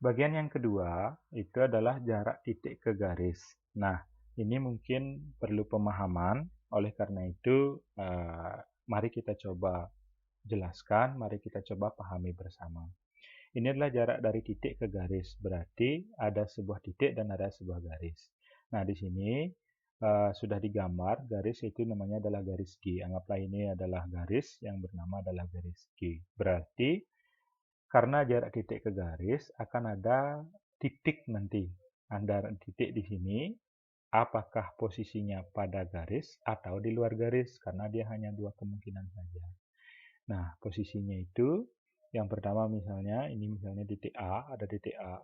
Bagian yang kedua itu adalah jarak titik ke garis. Nah, ini mungkin perlu pemahaman, oleh karena itu mari kita coba jelaskan, mari kita coba pahami bersama. Ini adalah jarak dari titik ke garis, berarti ada sebuah titik dan ada sebuah garis. Nah, di sini sudah digambar, garis itu namanya adalah garis G. Anggaplah ini adalah garis yang bernama adalah garis G. Berarti karena jarak titik ke garis akan ada titik nanti. Antara titik di sini, apakah posisinya pada garis atau di luar garis, karena dia hanya dua kemungkinan saja. Nah, posisinya itu, yang pertama misalnya, ini misalnya titik A, ada titik A.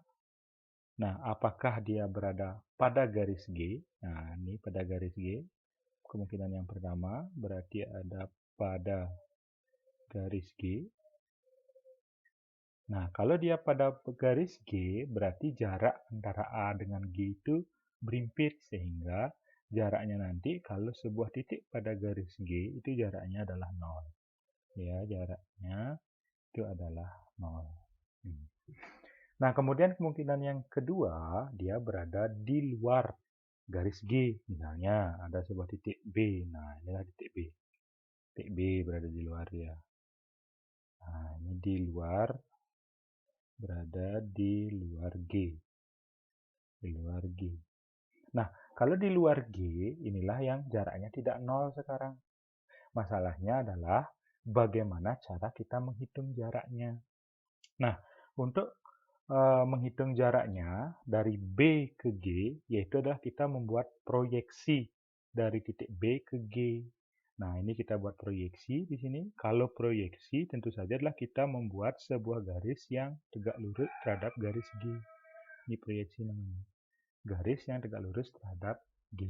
Nah, apakah dia berada pada garis G? Nah, ini pada garis G. Kemungkinan yang pertama, berarti ada pada garis G. Nah, kalau dia pada garis G, berarti jarak antara A dengan G itu berimpit, sehingga jaraknya nanti kalau sebuah titik pada garis G, itu jaraknya adalah 0. Ya, jaraknya itu adalah 0. Nah, kemudian kemungkinan yang kedua, dia berada di luar garis G. Misalnya, ada sebuah titik B. Nah, inilah titik B. Titik B berada di luar dia. Nah, ini di luar, berada di luar G. Di luar G. Nah, kalau di luar G, inilah yang jaraknya tidak 0 sekarang. Masalahnya adalah bagaimana cara kita menghitung jaraknya. Nah, untuk menghitung jaraknya dari B ke G, yaitu adalah kita membuat proyeksi dari titik B ke G. Nah, ini kita buat proyeksi di sini. Kalau proyeksi tentu saja adalah kita membuat sebuah garis yang tegak lurus terhadap garis G. Ini proyeksi namanya. Garis yang tegak lurus terhadap G.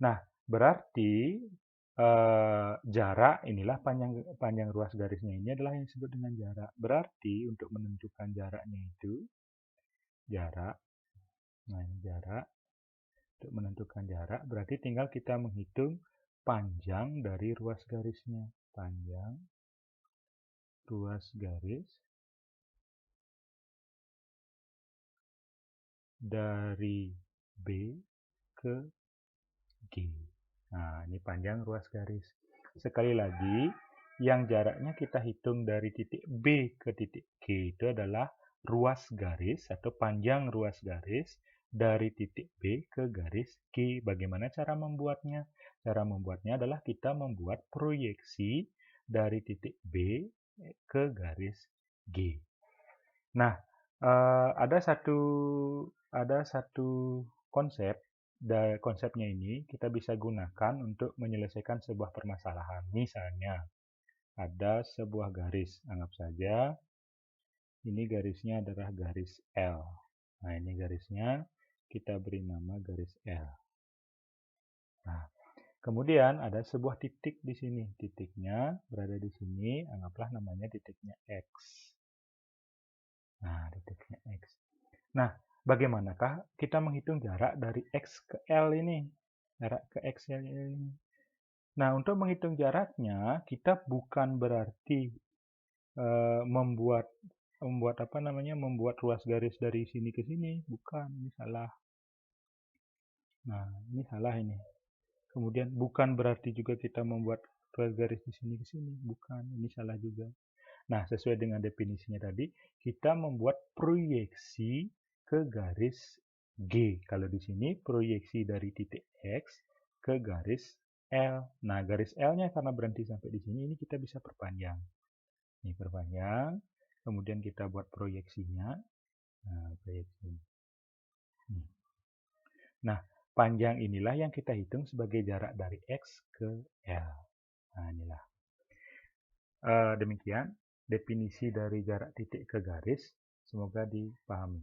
Nah, berarti jarak inilah panjang ruas garisnya ini adalah yang disebut dengan jarak. Berarti untuk menentukan jaraknya itu jarak. Nah, ini jarak. Untuk menentukan jarak berarti tinggal kita menghitung panjang dari ruas garisnya. Panjang ruas garis dari B ke G. Nah, ini panjang ruas garis. Sekali lagi, yang jaraknya kita hitung dari titik B ke titik G itu adalah ruas garis atau panjang ruas garis dari titik B ke garis G. Bagaimana cara membuatnya? Cara membuatnya adalah kita membuat proyeksi dari titik B ke garis G. Nah, ada satu konsep. Konsepnya ini kita bisa gunakan untuk menyelesaikan sebuah permasalahan. Misalnya, ada sebuah garis. Anggap saja ini garisnya adalah garis L. Nah, ini garisnya kita beri nama garis L. Nah, kemudian ada sebuah titik di sini. Titiknya berada di sini. Anggaplah namanya titiknya X. Nah, titiknya X. Nah, bagaimanakah kita menghitung jarak dari X ke L ini? Jarak ke X ini. Nah, untuk menghitung jaraknya, kita bukan berarti membuat membuat ruas garis dari sini ke sini. Bukan, ini salah. Nah, ini salah ini. Kemudian bukan berarti juga kita membuat ruas garis di sini ke sini. Bukan, ini salah juga. Nah, sesuai dengan definisinya tadi, kita membuat proyeksi ke garis G. Kalau di sini proyeksi dari titik X ke garis L. Nah, garis L-nya karena berhenti sampai di sini, ini kita bisa perpanjang. Ini perpanjang, kemudian kita buat proyeksinya. Nah, proyeksi. Nah, panjang inilah yang kita hitung sebagai jarak dari X ke L. Nah, inilah. Demikian definisi dari jarak titik ke garis. Semoga dipahami.